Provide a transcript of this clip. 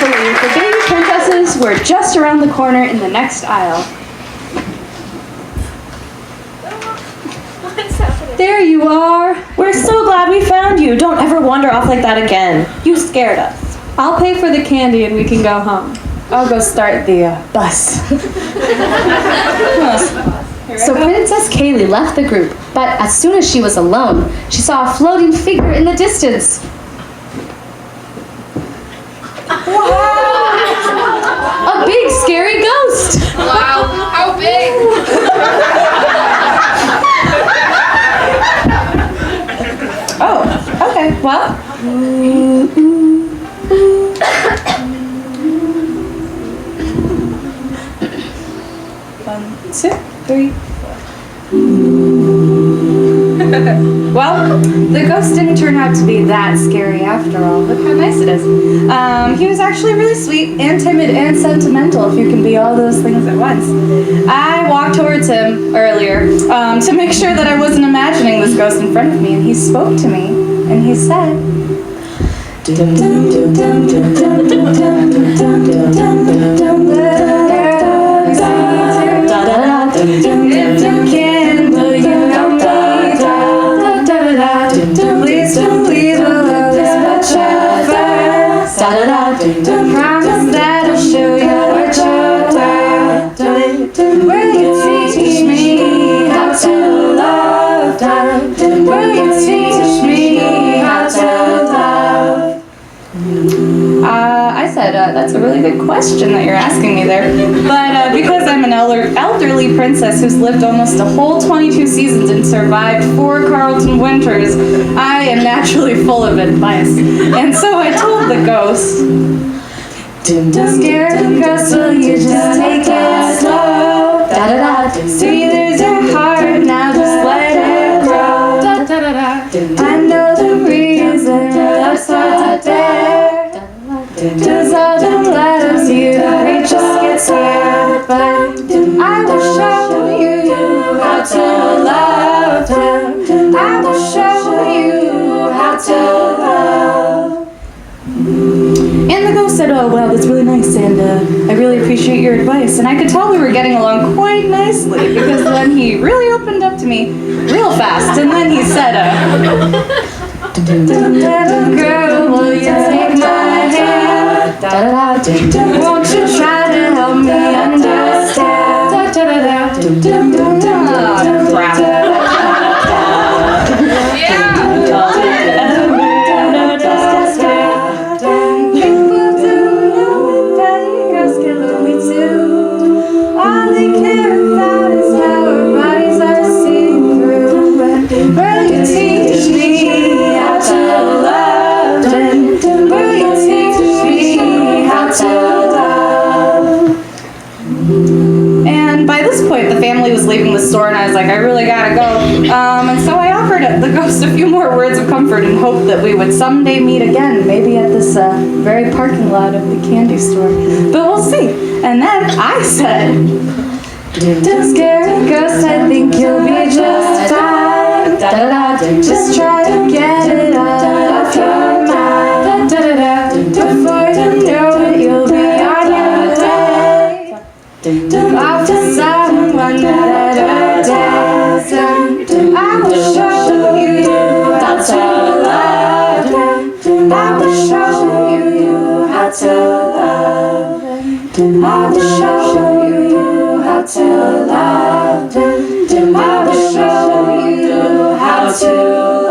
Thankfully, the baby princesses were just around the corner in the next aisle. There you are. We're so glad we found you. Don't ever wander off like that again. You scared us. I'll pay for the candy and we can go home. I'll go start the bus. So Princess Kaylee left the group, but as soon as she was alone, she saw a floating figure in the distance. A big, scary ghost! Wow, how big? Oh, okay, well. 1, 2, 3, 4. Well, the ghost didn't turn out to be that scary after all. Look how nice it is. He was actually really sweet and timid and sentimental, if you can be all those things at once. I walked towards him earlier to make sure that I wasn't imagining this ghost in front of me, and he spoke to me, and he said, if you can, will you help me? Please don't leave a love this much effort. Promise that I'll show you what you're worth. Will you teach me how to love? Will you teach me how to love? I said, that's a really good question that you're asking me there. But because I'm an elderly princess who's lived almost a whole 22 seasons and survived 4 Carleton winters, I am naturally full of advice. And so I told the ghost, don't scare the ghost, will you just take it slow? See, there's your heart, now just let it grow. I know the reason love's hard to bear. Cause all the letters you read just get scared. But I will show you how to love them. I will show you how to love. And the ghost said, oh, well, that's really nice, and I really appreciate your advice. And I could tell we were getting along quite nicely, because then he really opened up to me real fast. And then he said, little girl, will you take my hand? Won't you try to help me understand? Crap. All they care about is how our bodies are seen through. Will you teach me how to love? Will you teach me how to love? And by this point, the family was leaving the store, and I was like, I really gotta go. And so I offered the ghost a few more words of comfort and hoped that we would someday meet again, maybe at this very parking lot of the candy store. But we'll see. And then I said, don't scare the ghost, I think you'll be just fine. Just try to get it out of your mind. Before you know it, you'll be on your way. Off to someone that doesn't. I will show you how to love. I will show you how to love. I will show you how to love. I will show you how to love.